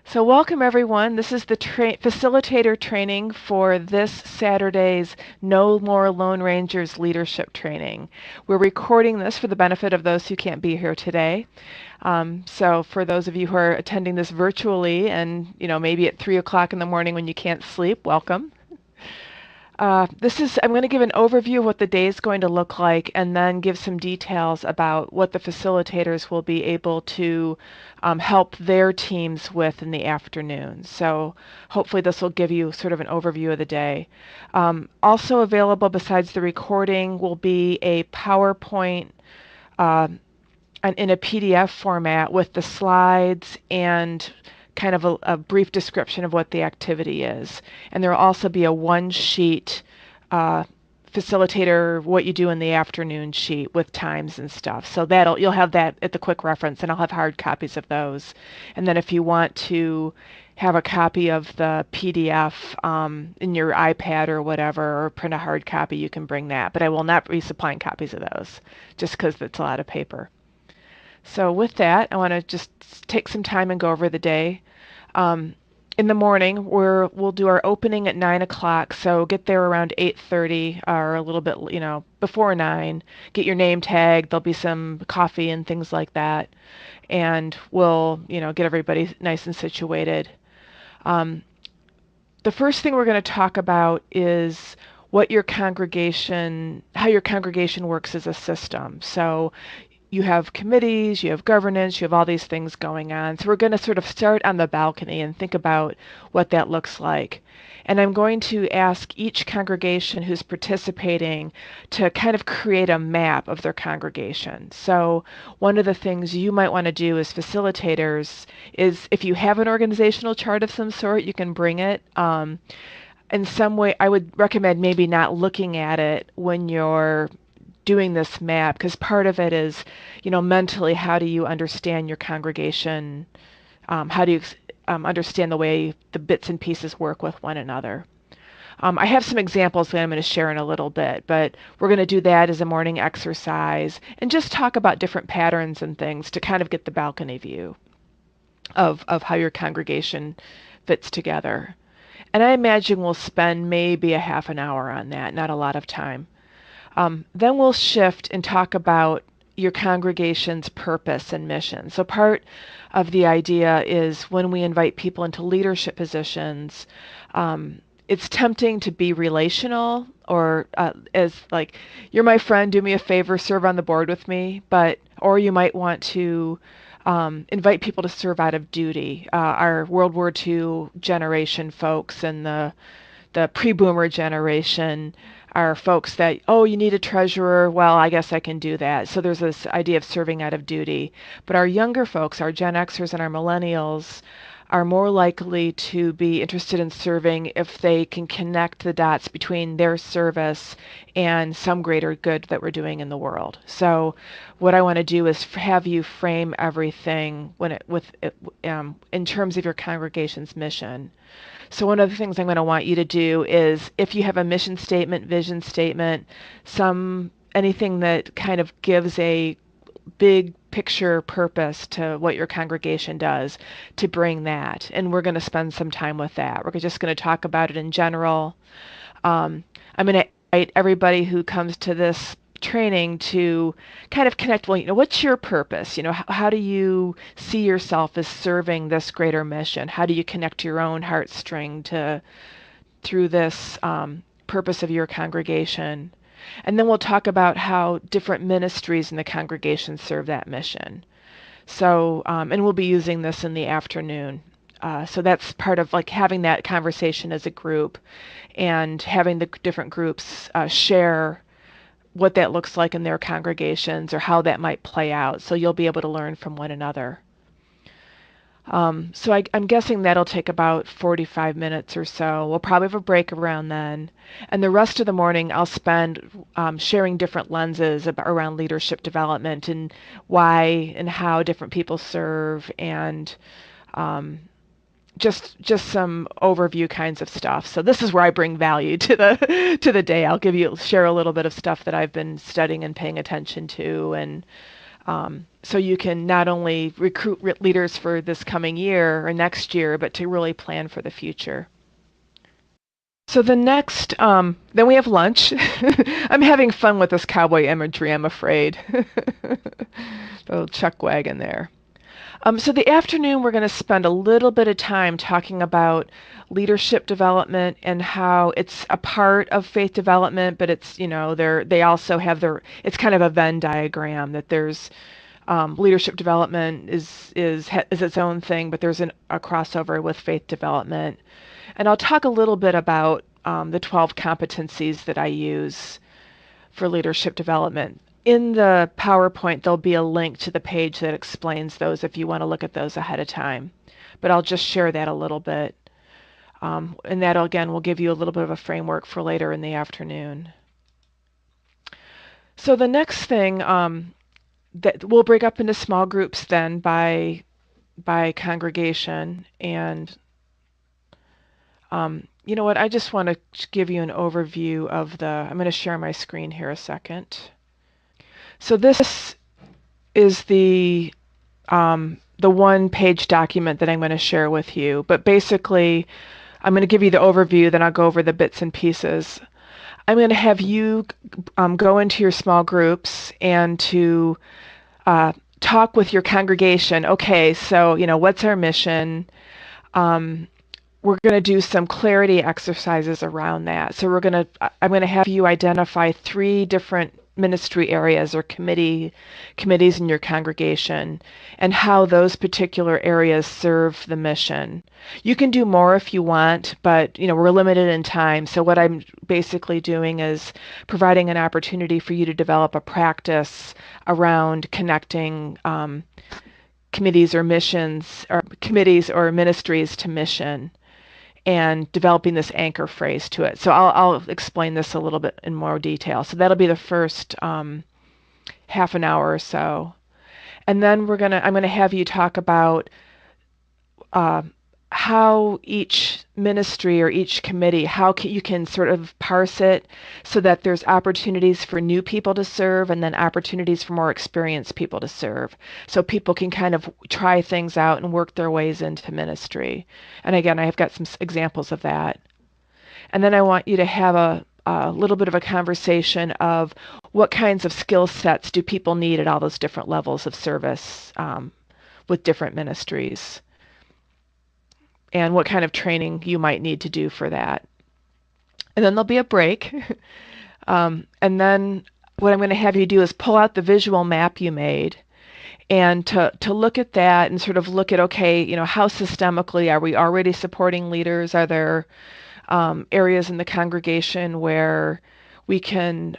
So welcome everyone. This is the facilitator training for this Saturday's No More Lone Rangers leadership training. We're recording this for the benefit of those who can't be here today. So for those of you who are attending this virtually and maybe at 3 o'clock in the morning when you can't sleep, welcome. I'm going to give an overview of what the day is going to look like and then give some details about what the facilitators will be able to help their teams with in the afternoon. So hopefully this will give you sort of an overview of the day. Also available besides the recording will be a PowerPoint uh, in a PDF format with the slides and kind of a brief description of what the activity is. And there will also be a one-sheet facilitator what you do in the afternoon sheet with times and stuff. So you'll have that at the quick reference, and I'll have hard copies of those. And then if you want to have a copy of the PDF in your iPad or whatever, or print a hard copy, you can bring that. But I will not be supplying copies of those, just because it's a lot of paper. So with that, I want to just take some time and go over the day. In the morning, we'll do our opening at 9 o'clock, so get there around 8:30 or a little bit, before 9. Get your name tagged. There'll be some coffee and things like that, and we'll, get everybody nice and situated. The first thing we're going to talk about is how your congregation works as a system. So you have committees, you have governance, you have all these things going on. So we're going to sort of start on the balcony and think about what that looks like. And I'm going to ask each congregation who's participating to kind of create a map of their congregation. So one of the things you might want to do as facilitators is if you have an organizational chart of some sort, you can bring it. In some way, I would recommend maybe not looking at it when you're doing this map, because part of it is, mentally, how do you understand your congregation? How do you understand the way the bits and pieces work with one another? I have some examples that I'm going to share in a little bit, but we're going to do that as a morning exercise and just talk about different patterns and things to kind of get the balcony view of how your congregation fits together. And I imagine we'll spend maybe a half an hour on that, not a lot of time. Then we'll shift and talk about your congregation's purpose and mission. So part of the idea is when we invite people into leadership positions, it's tempting to be relational or as like, you're my friend, do me a favor, serve on the board with me. Or you might want to invite people to serve out of duty. Our World War II generation folks and the pre-boomer generation are folks that, oh, you need a treasurer. Well, I guess I can do that. So there's this idea of serving out of duty. But our younger folks, our Gen Xers and our millennials, are more likely to be interested in serving if they can connect the dots between their service and some greater good that we're doing in the world. So what I want to do is have you frame everything in terms of your congregation's mission. So one of the things I'm going to want you to do is, if you have a mission statement, vision statement, anything that kind of gives a big picture purpose to what your congregation does, to bring that. And we're going to spend some time with that. We're just going to talk about it in general. I'm going to invite everybody who comes to this training to kind of connect, well, what's your purpose? How do you see yourself as serving this greater mission? How do you connect your own heartstring through this purpose of your congregation? And then we'll talk about how different ministries in the congregation serve that mission. So, and we'll be using this in the afternoon. So that's part of like having that conversation as a group and having the different groups share what that looks like in their congregations or how that might play out. So you'll be able to learn from one another. So I'm guessing that'll take about 45 minutes or so. We'll probably have a break around then. And the rest of the morning I'll spend sharing different lenses around leadership development and why and how different people serve, and just some overview kinds of stuff. So this is where I bring value to the day. I'll share a little bit of stuff that I've been studying and paying attention to, and So you can not only recruit leaders for this coming year or next year, but to really plan for the future. So the next, then we have lunch. I'm having fun with this cowboy imagery, I'm afraid. The little chuck wagon there. So the afternoon, we're going to spend a little bit of time talking about leadership development and how it's a part of faith development, but it's, they also have it's kind of a Venn diagram that there's leadership development is its own thing, but there's a crossover with faith development. And I'll talk a little bit about the 12 competencies that I use for leadership development. In the PowerPoint, there'll be a link to the page that explains those if you want to look at those ahead of time. But I'll just share that a little bit. And that, again, will give you a little bit of a framework for later in the afternoon. So the next thing, that we'll break up into small groups then by congregation. And you know what, I just want to give you an overview of I'm going to share my screen here a second. So this is the one-page document that I'm going to share with you. But basically, I'm going to give you the overview, then I'll go over the bits and pieces. I'm going to have you go into your small groups and to talk with your congregation. Okay, so, what's our mission? We're going to do some clarity exercises around that. So I'm going to have you identify 3 different ministry areas or committees in your congregation and how those particular areas serve the mission. You can do more if you want, but we're limited in time. So what I'm basically doing is providing an opportunity for you to develop a practice around connecting committees or missions or committees or ministries to mission, and developing this anchor phrase to it. So I'll explain this a little bit in more detail. So that'll be the first half an hour or so. And then I'm going to have you talk about how each ministry or each committee, you can sort of parse it so that there's opportunities for new people to serve and then opportunities for more experienced people to serve. So people can kind of try things out and work their ways into ministry. And again, I've got some examples of that. And then I want you to have a little bit of a conversation of what kinds of skill sets do people need at all those different levels of service with different ministries, and what kind of training you might need to do for that. And then there'll be a break. And then what I'm going to have you do is pull out the visual map you made and to look at that and sort of look at, okay, how systemically are we already supporting leaders? Are there areas in the congregation where we can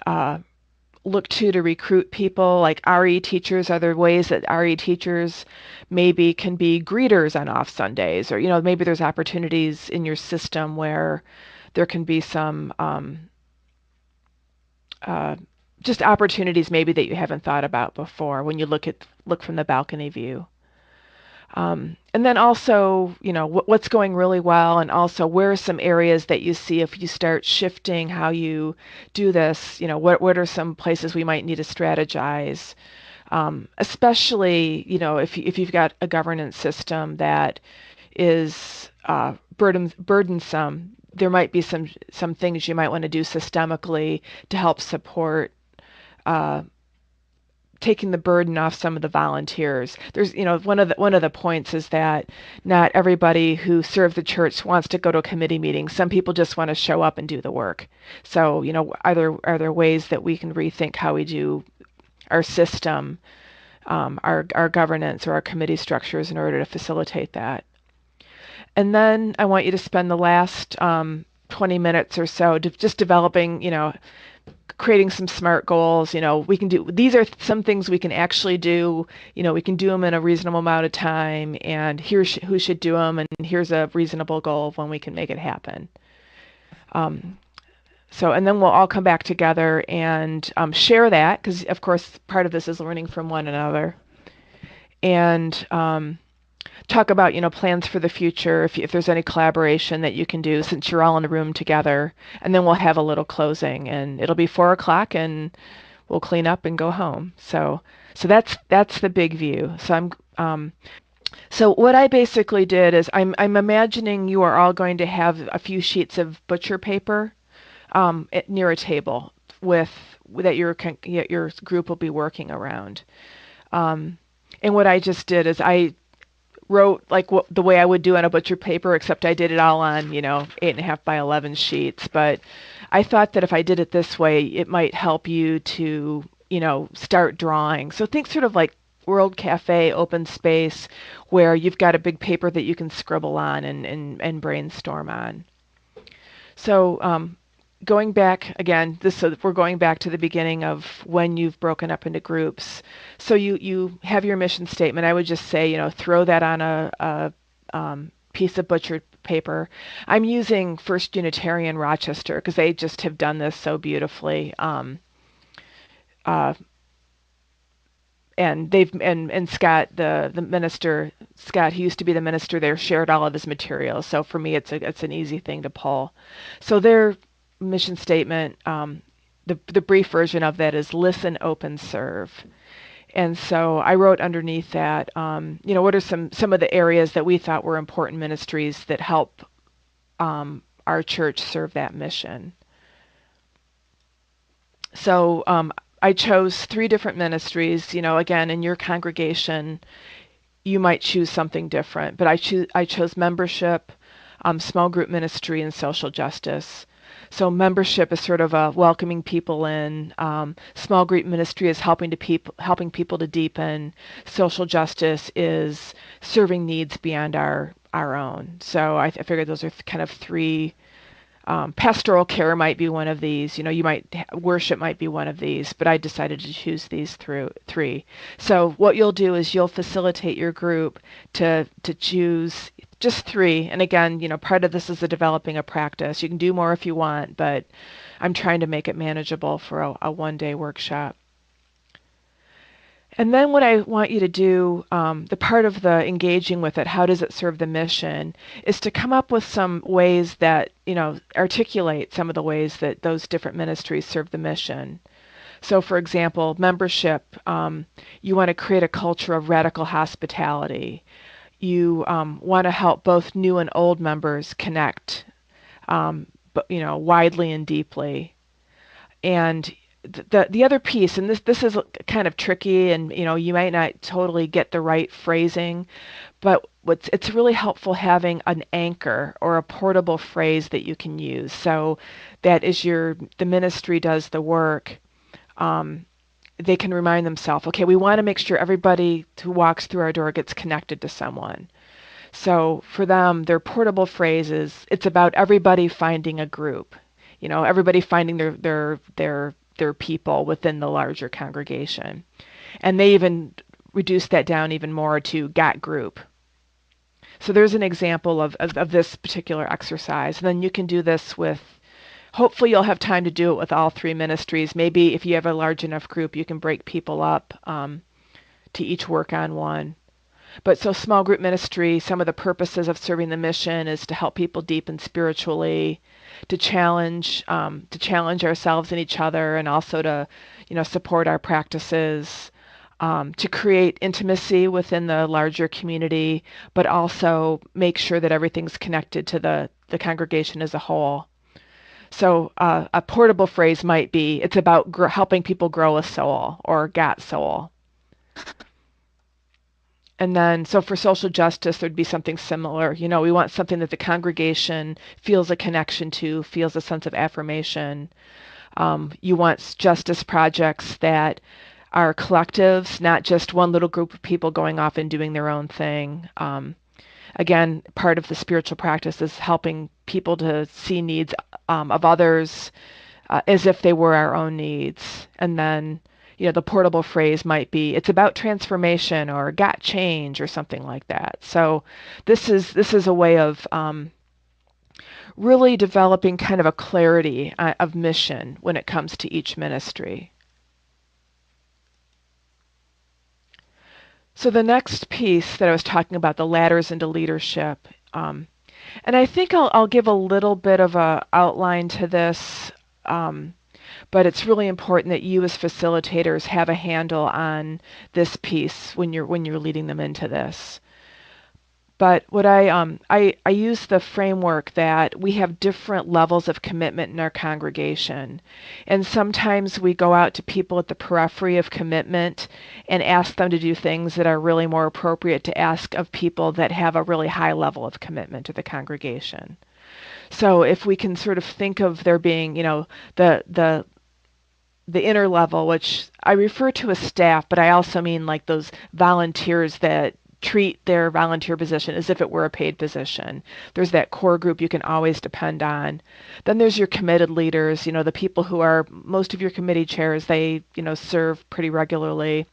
look to recruit people, like RE teachers? Are there ways that RE teachers maybe can be greeters on off Sundays? Or, maybe there's opportunities in your system where there can be some just opportunities maybe that you haven't thought about before when you look from the balcony view. And then also, what's going really well, and also where are some areas that you see if you start shifting how you do this, what are some places we might need to strategize, especially, if you've got a governance system that is burdensome, there might be some things you might want to do systemically to help support taking the burden off some of the volunteers. There's, one of the points is that not everybody who serves the church wants to go to a committee meeting. Some people just want to show up and do the work. So, are there ways that we can rethink how we do our system, our governance or our committee structures in order to facilitate that? And then I want you to spend the last 20 minutes or so just developing, creating some SMART goals. We can do, these are some things we can actually do, we can do them in a reasonable amount of time, and here's who should do them, and here's a reasonable goal of when we can make it happen. And then we'll all come back together and share that, because of course part of this is learning from one another, and talk about, plans for the future, if there's any collaboration that you can do since you're all in a room together. And then we'll have a little closing, and it'll be 4 o'clock, and we'll clean up and go home. So So that's the big view. So what I basically did is I'm imagining you are all going to have a few sheets of butcher paper near a table with that your group will be working around. Um, and what I just did is I wrote like the way I would do on a butcher paper, except I did it all on 8.5 by 11 sheets. But I thought that if I did it this way, it might help you to start drawing. So think sort of like World Cafe open space where you've got a big paper that you can scribble on and brainstorm on. So going back again, so we're going back to the beginning of when you've broken up into groups. So you have your mission statement. I would just say, throw that on a piece of butchered paper. I'm using First Unitarian Rochester because they just have done this so beautifully. Uh, and Scott, the minister, Scott, he used to be the minister there, shared all of his materials. So for me, it's an easy thing to pull. So their mission statement, the brief version of that is listen, open, serve. And so I wrote underneath that, what are some of the areas that we thought were important ministries that help our church serve that mission. So I chose 3 different ministries. Again, in your congregation, you might choose something different, but I chose membership, small group ministry, and social justice. So membership is sort of a welcoming people in. Small group ministry is helping people to deepen. Social justice is serving needs beyond our own. So I figured those are kind of 3. Pastoral care might be one of these. Worship might be one of these, but I decided to choose these 3. So what you'll do is you'll facilitate your group to choose just 3. And again, part of this is the developing a practice. You can do more if you want, but I'm trying to make it manageable for a one-day workshop. And then what I want you to do, the part of the engaging with it, how does it serve the mission, is to come up with some ways that, articulate some of the ways that those different ministries serve the mission. So for example, membership, you want to create a culture of radical hospitality. You want to help both new and old members connect, but, widely and deeply. And the other piece, and this is kind of tricky, and you might not totally get the right phrasing, but it's really helpful having an anchor or a portable phrase that you can use. So that as the ministry does the work, they can remind themselves, okay, we want to make sure everybody who walks through our door gets connected to someone. So for them, their portable phrase is, it's about everybody finding a group. Everybody finding their people within the larger congregation. And they even reduce that down even more to got group. So there's an example of this particular exercise. And then you can do this with, hopefully you'll have time to do it with all 3 ministries. Maybe if you have a large enough group, you can break people up to each work on one. But so small group ministry, some of the purposes of serving the mission is to help people deepen spiritually, to challenge ourselves and each other, and also to support our practices, to create intimacy within the larger community, but also make sure that everything's connected to the congregation as a whole. So a portable phrase might be, it's about helping people grow a soul or got soul. And then, so for social justice, there'd be something similar. We want something that the congregation feels a connection to, feels a sense of affirmation. You want justice projects that are collectives, not just one little group of people going off and doing their own thing. Again, part of the spiritual practice is helping people to see needs of others as if they were our own needs. And then, the portable phrase might be, it's about transformation or got change or something like that. So this is a way of really developing kind of a clarity of mission when it comes to each ministry. So the next piece that I was talking about, the ladders into leadership, and I think I'll give a little bit of a outline to this. But it's really important that you as facilitators have a handle on this piece when you're leading them into this. But what I use the framework that we have different levels of commitment in our congregation. And sometimes we go out to people at the periphery of commitment and ask them to do things that are really more appropriate to ask of people that have a really high level of commitment to the congregation. So if we can sort of think of there being, the inner level, which I refer to as staff, but I also mean like those volunteers that treat their volunteer position as if it were a paid position. There's that core group you can always depend on. Then there's your committed leaders, the people who are most of your committee chairs, they, serve pretty regularly.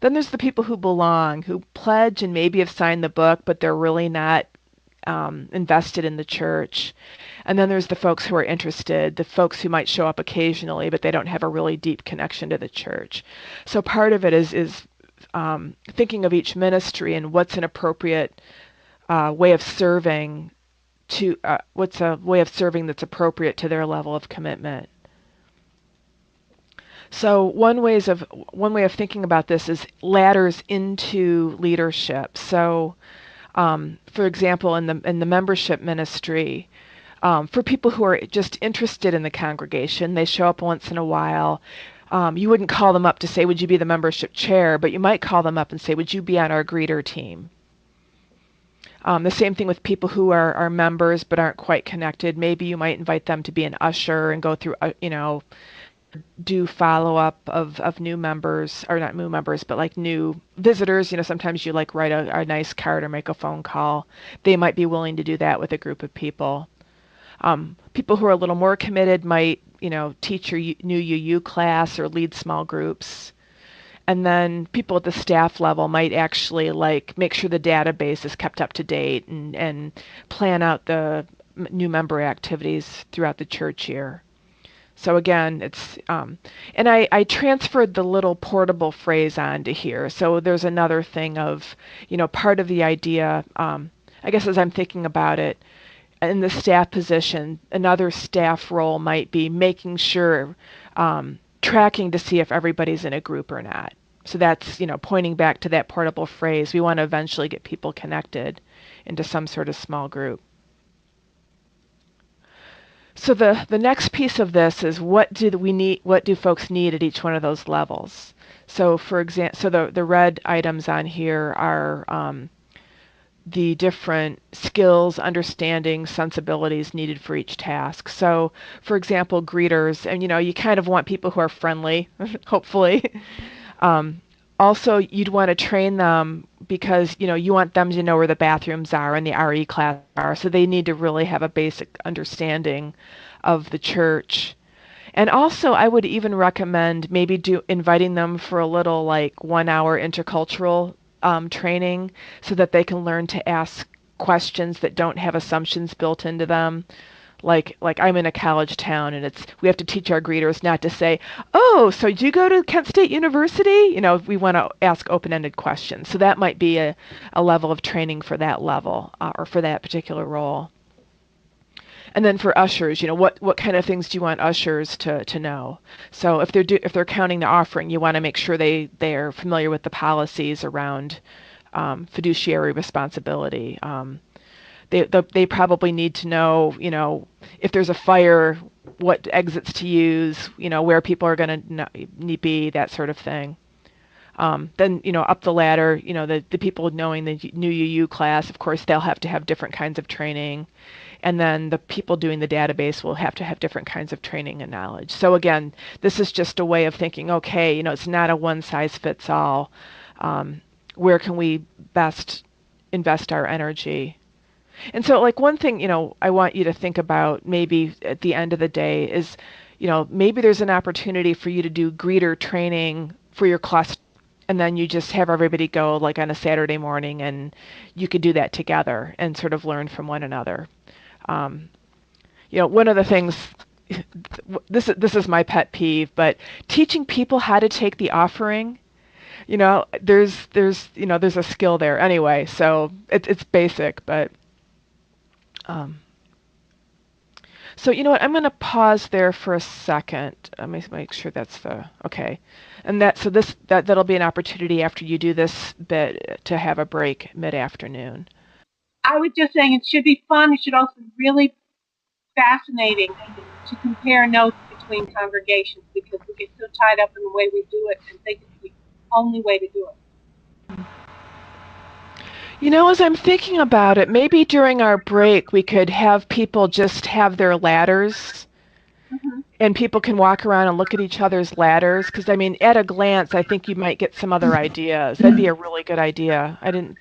Then there's the people who belong, who pledge and maybe have signed the book, but they're really not invested in the church. And then there's the folks who are interested, the folks who might show up occasionally, but they don't have a really deep connection to the church. So part of it is thinking of each ministry and what's an appropriate way of serving what's a way of serving that's appropriate to their level of commitment. So one way of thinking about this is ladders into leadership. So, for example, in the membership ministry, for people who are just interested in the congregation, they show up once in a while. You wouldn't call them up to say, would you be the membership chair? But you might call them up and say, would you be on our greeter team? The same thing with people who are members but aren't quite connected. Maybe you might invite them to be an usher and go through, do follow-up of new members, or not new members, but like new visitors. Sometimes you like write a nice card or make a phone call. They might be willing to do that with a group of people. People who are a little more committed might, teach your new UU class or lead small groups. And then people at the staff level might actually like make sure the database is kept up to date and plan out the new member activities throughout the church year. So again, it's, and I transferred the little portable phrase onto here. So there's another thing of, part of the idea, I guess as I'm thinking about it, in the staff position, another staff role might be making sure, tracking to see if everybody's in a group or not. So that's, pointing back to that portable phrase. We want to eventually get people connected into some sort of small group. So the next piece of this is what do folks need at each one of those levels? So for example, the red items on here are the different skills, understanding, sensibilities needed for each task. So for example, greeters, and you kind of want people who are friendly, hopefully. Also, you'd want to train them because, you want them to know where the bathrooms are and the RE class are, so they need to really have a basic understanding of the church. And also, I would even recommend maybe inviting them for a little 1 hour intercultural training so that they can learn to ask questions that don't have assumptions built into them. Like I'm in a college town, and we have to teach our greeters not to say, "Oh, so did you go to Kent State University?" We want to ask open-ended questions. So that might be a level of training for that level or for that particular role. And then for ushers, what kind of things do you want ushers to know? So if they're counting the offering, you want to make sure they're familiar with the policies around fiduciary responsibility. They probably need to know, if there's a fire, what exits to use, where people are going to be, that sort of thing. Then, up the ladder, the people knowing the new UU class, of course, they'll have to have different kinds of training. And then the people doing the database will have to have different kinds of training and knowledge. So again, this is just a way of thinking, okay, it's not a one-size-fits-all. Where can we best invest our energy? And so one thing, I want you to think about maybe at the end of the day is, maybe there's an opportunity for you to do greeter training for your class, and then you just have everybody go on a Saturday morning, and you could do that together and sort of learn from one another. One of the things, this is my pet peeve, but teaching people how to take the offering, there's a skill there anyway, so it's basic, but So you know what? I'm going to pause there for a second. Let me make sure that's the okay. And that'll be an opportunity after you do this bit to have a break mid-afternoon. I was just saying it should be fun. It should also be really fascinating to compare notes between congregations because we get so tied up in the way we do it and think it's the only way to do it. You know, as I'm thinking about it, maybe during our break we could have people just have their ladders and people can walk around and look at each other's ladders. Because, I mean, at a glance, I think you might get some other ideas. That'd be a really good idea. I didn't.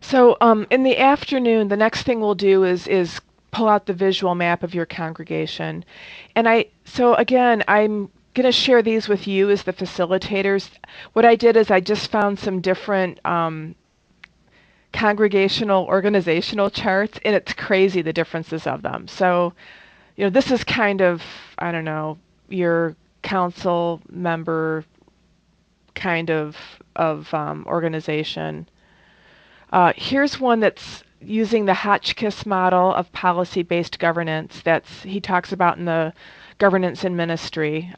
So, in the afternoon, the next thing we'll do is pull out the visual map of your congregation. So again, I'm going to share these with you as the facilitators. What I did is I just found some different congregational organizational charts, and it's crazy the differences of them. So, you know, this is kind of, I don't know, your council member kind of organization. Here's one that's using the Hotchkiss model of policy-based governance he talks about in the Governance and Ministry.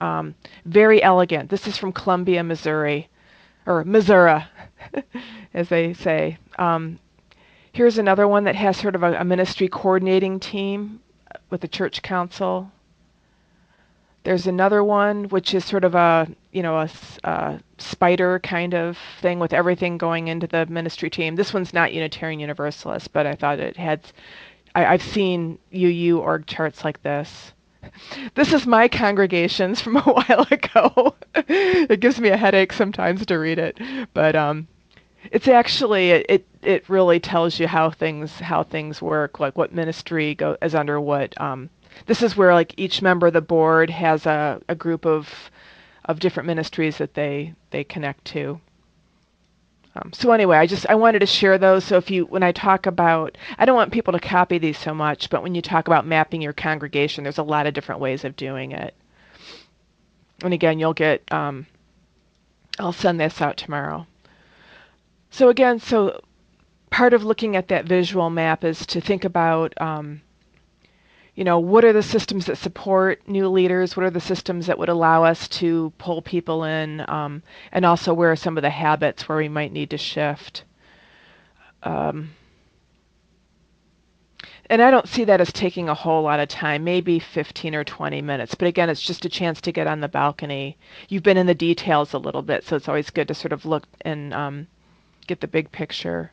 Very elegant. This is from Columbia, Missouri, or Missouri, as they say. Here's another one that has sort of a ministry coordinating team with the church council. There's another one which is sort of a spider kind of thing with everything going into the ministry team. This one's not Unitarian Universalist, but I thought it had. I've seen UU org charts like this. This is my congregations from a while ago. It gives me a headache sometimes to read it, but it's actually it really tells you how things work, like what ministry is under what. This is where like each member of the board has a group of different ministries that they connect to. So anyway, I wanted to share those. So when I talk about, I don't want people to copy these so much, but when you talk about mapping your congregation, there's a lot of different ways of doing it. And again, you'll get, I'll send this out tomorrow. So again, part of looking at that visual map is to think about, what are the systems that support new leaders? What are the systems that would allow us to pull people in? And also, where are some of the habits where we might need to shift? And I don't see that as taking a whole lot of time, maybe 15 or 20 minutes. But again, it's just a chance to get on the balcony. You've been in the details a little bit, so it's always good to sort of look and get the big picture.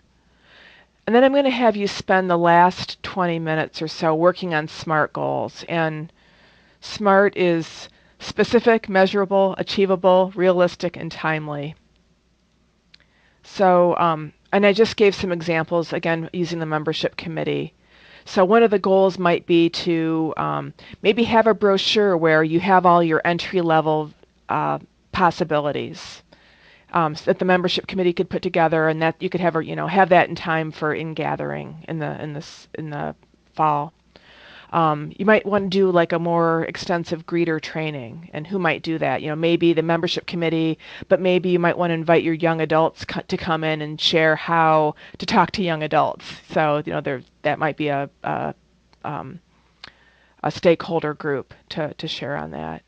And then I'm going to have you spend the last 20 minutes or so working on SMART goals. And SMART is specific, measurable, achievable, realistic, and timely. So, and I just gave some examples, again, using the membership committee. So one of the goals might be to maybe have a brochure where you have all your entry-level possibilities. So that the membership committee could put together, and that you could have that in time for gathering in the fall. You might want to do like a more extensive greeter training, and who might do that? Maybe the membership committee, but maybe you might want to invite your young adults to come in and share how to talk to young adults. So that might be a stakeholder group to share on that.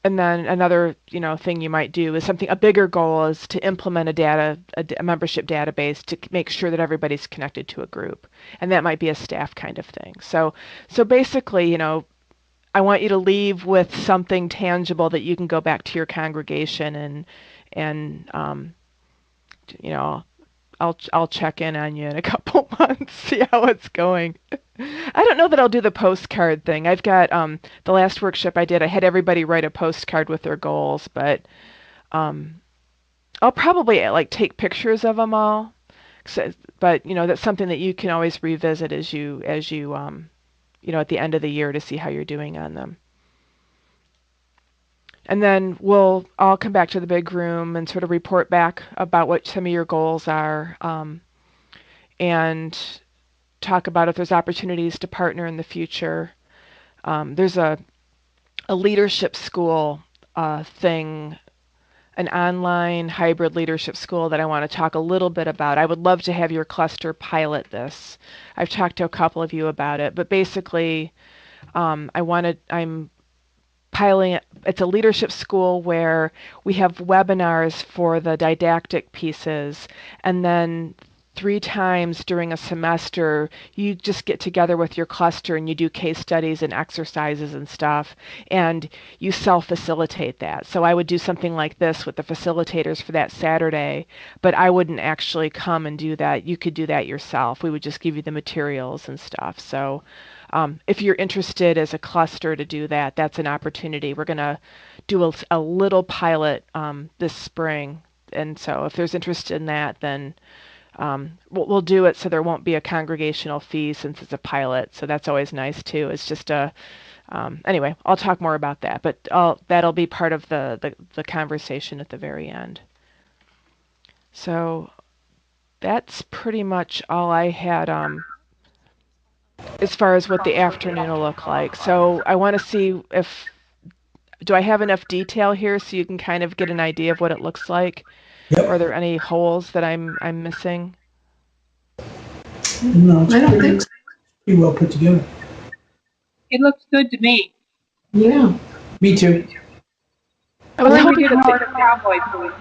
And then another, thing you might do is a bigger goal is to implement a membership database to make sure that everybody's connected to a group. And that might be a staff kind of thing. So basically, I want you to leave with something tangible that you can go back to your congregation and I'll check in on you in a couple months, see how it's going. I don't know that I'll do the postcard thing. I've got the last workshop I did, I had everybody write a postcard with their goals, but I'll probably take pictures of them all. But that's something that you can always revisit as you at the end of the year to see how you're doing on them. And then we'll all come back to the big room and sort of report back about what some of your goals are, and talk about if there's opportunities to partner in the future. There's a leadership school thing, an online hybrid leadership school that I want to talk a little bit about. I would love to have your cluster pilot this. I've talked to a couple of you about it, but basically, I'm piloting it. It's a leadership school where we have webinars for the didactic pieces, and then 3 times during a semester, you just get together with your cluster and you do case studies and exercises and stuff, and you self-facilitate that. So I would do something like this with the facilitators for that Saturday, but I wouldn't actually come and do that. You could do that yourself. We would just give you the materials and stuff. So if you're interested as a cluster to do that, that's an opportunity. We're going to do a little pilot this spring. And so if there's interest in that, then we'll do it so there won't be a congregational fee since it's a pilot. So that's always nice too. It's just anyway, I'll talk more about that, but that'll be part of the conversation at the very end. So that's pretty much all I had as far as what the afternoon will look like. So I want to see do I have enough detail here so you can kind of get an idea of what it looks like? Yep. Are there any holes that I'm missing? No, it's pretty well put together. It looks good to me. Yeah, me too. I was Sorry we hoping didn't that order cowboy food.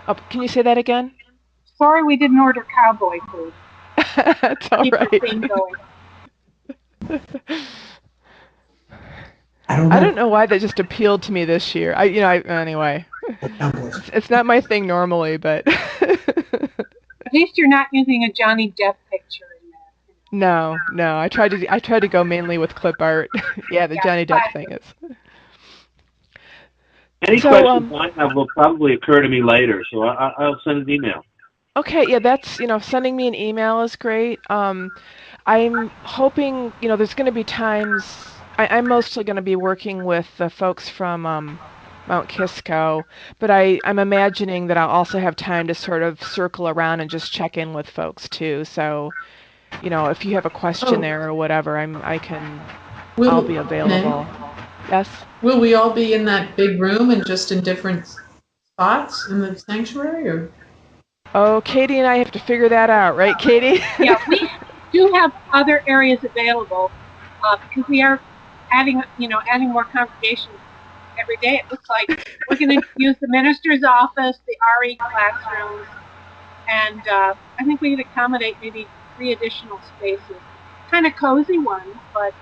Oh, can you say that again? Sorry we didn't order cowboy food. It's all Keep right. the theme going. I don't know why that just appealed to me this year. Anyway. It's not my thing normally, but At least you're not using a Johnny Depp picture in there. No. I tried to go mainly with clip art. Yeah, the Johnny Depp thing is. Any questions I have will probably occur to me later, so I'll send an email. Okay, yeah, that's, sending me an email is great. I'm hoping, there's going to be times, I'm mostly going to be working with the folks from Mount Kisco, but I'm imagining that I'll also have time to sort of circle around and just check in with folks too. So, if you have a question there or whatever, I'll be available. Yes? Will we all be in that big room and just in different spots in the sanctuary, or? Oh, Katie and I have to figure that out, right, Katie? Yeah, we do have other areas available because we are adding more congregations every day. It looks like we're going to use the minister's office, the RE classrooms, and I think we can accommodate maybe 3 additional spaces. Kind of cozy ones, but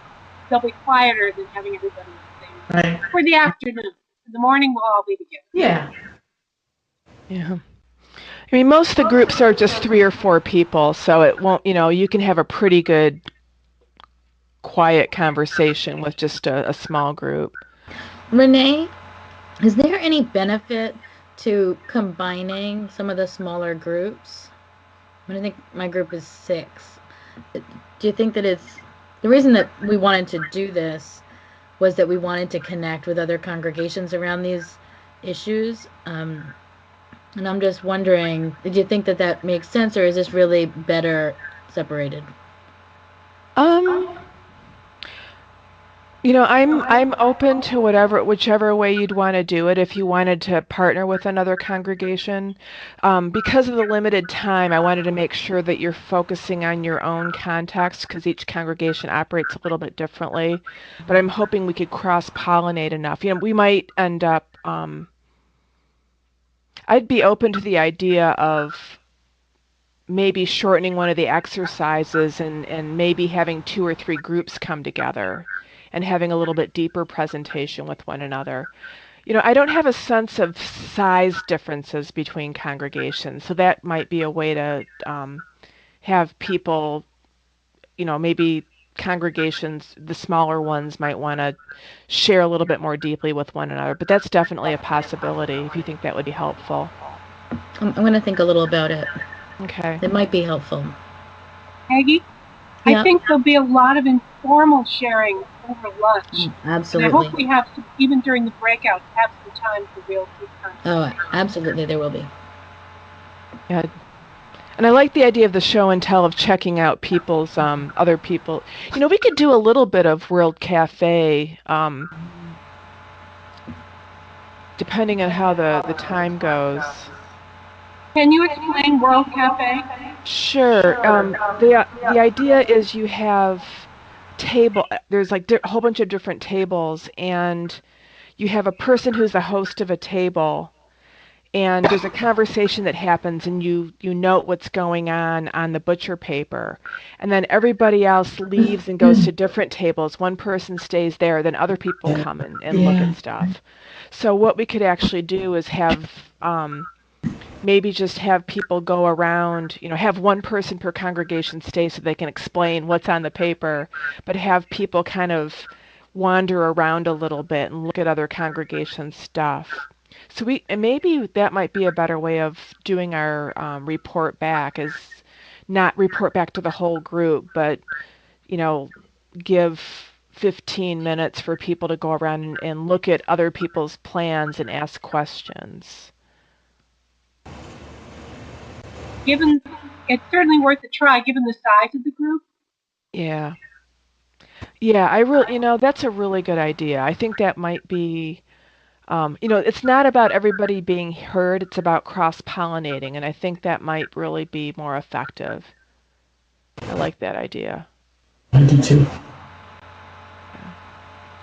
they'll be quieter than having everybody in the same room. For the afternoon. In the morning, we'll all be together. Yeah. Yeah. I mean, most of the groups are just 3 or 4 people, so it won't, you can have a pretty good quiet conversation with just a small group. Renee, is there any benefit to combining some of the smaller groups? I think my group is 6. Do you think that the reason that we wanted to do this was that we wanted to connect with other congregations around these issues? And I'm just wondering, did you think that makes sense, or is this really better separated? I'm open to whichever way you'd want to do it. If you wanted to partner with another congregation, because of the limited time, I wanted to make sure that you're focusing on your own context, because each congregation operates a little bit differently. But I'm hoping we could cross-pollinate enough. We might end up. I'd be open to the idea of maybe shortening one of the exercises and maybe having 2 or 3 groups come together and having a little bit deeper presentation with one another. I don't have a sense of size differences between congregations, so that might be a way to have people, maybe congregations, the smaller ones might want to share a little bit more deeply with one another, but that's definitely a possibility if you think that would be helpful. I'm going to think a little about it. Okay. It might be helpful. Peggy, Yeah. I think there'll be a lot of informal sharing over lunch. Absolutely. And I hope we have to, even during the breakouts, have some time for real deep conversation. Oh, absolutely, there will be. Yeah. And I like the idea of the show and tell of checking out people's other people. We could do a little bit of World Cafe depending on how the time goes. Can you explain World Cafe? Sure. The idea is you have there's like a whole bunch of different tables, and you have a person who's the host of a table, and there's a conversation that happens, and you note what's going on the butcher paper, and then everybody else leaves and goes to different tables. One person stays there, then other people come and look at stuff. So what we could actually do is have maybe just have people go around, have one person per congregation stay so they can explain what's on the paper, but have people kind of wander around a little bit and look at other congregation stuff. So and maybe that might be a better way of doing our report back, is not report back to the whole group, but, give 15 minutes for people to go around and look at other people's plans and ask questions. It's certainly worth a try, given the size of the group. Yeah. That's a really good idea. I think that might be, it's not about everybody being heard, it's about cross-pollinating, and I think that might really be more effective. I like that idea. I do too.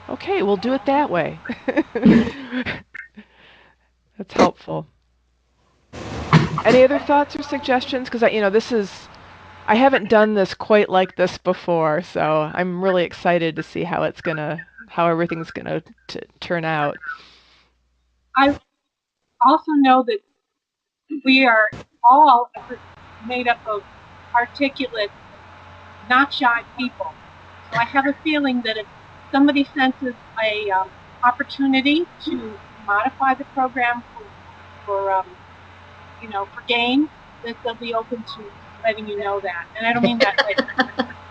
Okay, we'll do it that way. That's helpful. Any other thoughts or suggestions? Because I haven't done this quite like this before, so I'm really excited to see how everything's gonna turn out. I also know that we are all made up of articulate, not shy people. So I have a feeling that if somebody senses a opportunity to modify the program for gain, that they'll be open to letting you know that. And I don't mean that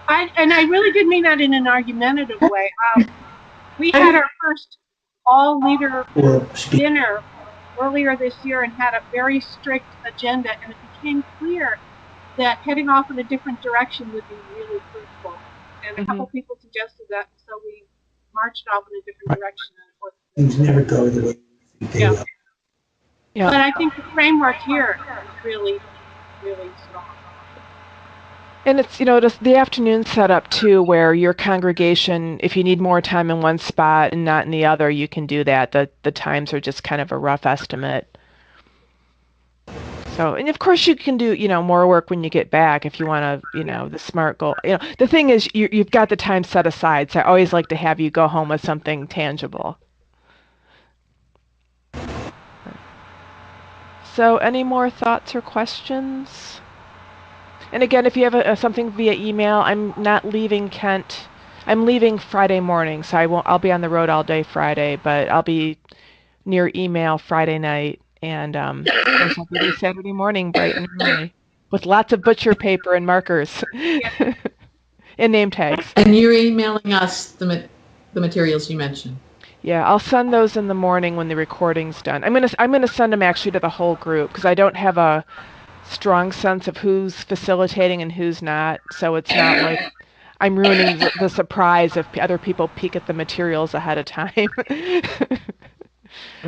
I really did mean that in an argumentative way. We had our first all-leader dinner earlier this year and had a very strict agenda, and it became clear that heading off in a different direction would be really fruitful. And a couple people suggested that, so we marched off in a different direction. Things never go the way you think they will. Yeah. But I think the framework here is really, really strong. And it's, the afternoon setup too, where your congregation, if you need more time in one spot and not in the other, you can do that. The times are just kind of a rough estimate. So, and of course you can do, more work when you get back if you want to, the SMART goal. The thing is, you've got the time set aside, so I always like to have you go home with something tangible. So, any more thoughts or questions? And again, if you have something via email, I'm not leaving Kent. I'm leaving Friday morning, so I'll be on the road all day Friday, but I'll be near email Friday night, and of course I'll be there Saturday morning bright and early with lots of butcher paper and markers and name tags. And you're emailing us the materials you mentioned. Yeah, I'll send those in the morning when the recording's done. I'm gonna send them actually to the whole group because I don't have a strong sense of who's facilitating and who's not, so it's not like I'm ruining the surprise if other people peek at the materials ahead of time.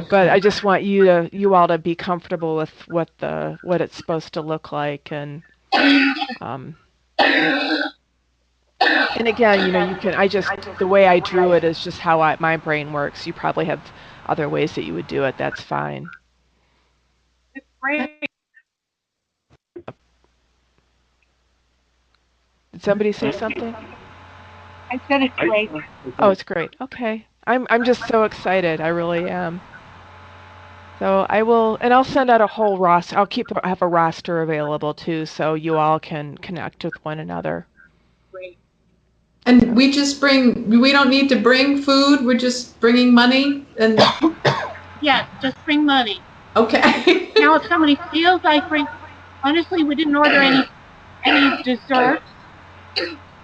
But I just want you all to be comfortable with what it's supposed to look like, and again, you can. The way I drew it is just how my brain works. You probably have other ways that you would do it. That's fine. It's great. Did somebody say something? I said it's great. Oh, it's great. Okay. I'm just so excited. I really am. So I'll send out a whole roster. Have a roster available too, so you all can connect with one another. Great. And we don't need to bring food. We're just bringing money and. Yeah, just bring money. Okay. Now, if somebody feels like honestly, we didn't order any desserts.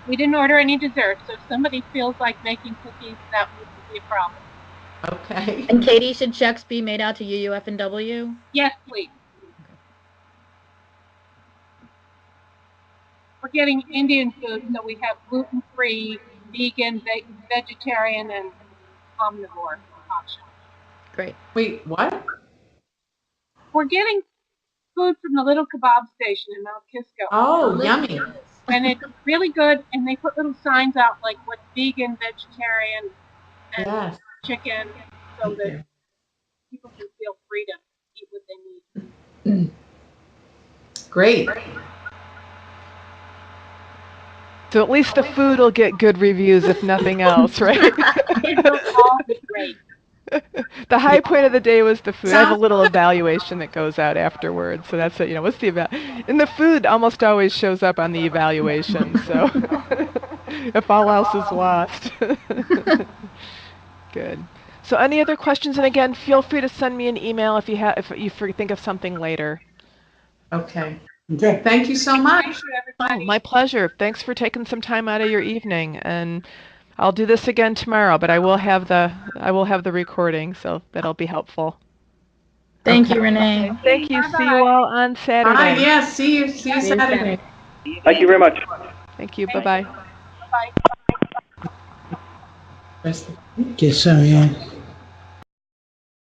We didn't order any desserts. So if somebody feels like making cookies, that wouldn't be a problem. Okay. And Katie, should checks be made out to UUF and W? Yes, please. We're getting Indian food, so we have gluten-free, vegan, vegetarian, and omnivore options. Great. Wait, what? We're getting food from the little kebab station in Mount Kisco. Oh, yummy. And it's really good, and they put little signs out like what's vegan, vegetarian, and Yes. chicken, so Thank that you. people can feel free to eat what they need. Great. So at least the food will get good reviews, if nothing else, right? It will all be great. The high point of the day was the food. I have a Sounds- little evaluation that goes out afterwards, so that's it. You know, what's the and the food almost always shows up on the evaluation. So if all else is lost, good. So any other questions? And again, feel free to send me an email if you think of something later. Okay. Okay. Thank you so much. Thank you, Oh, everybody. my pleasure. Thanks for taking some time out of your evening, and I'll do this again tomorrow. But I will have the recording, so that'll be helpful. Thank Okay. you, Renee. Thank you. Bye-bye. See you all on Saturday. Bye. Yeah. See you See you Saturday. Thank you very much. Thank you. Bye-bye. Bye-bye. Guess so, yeah.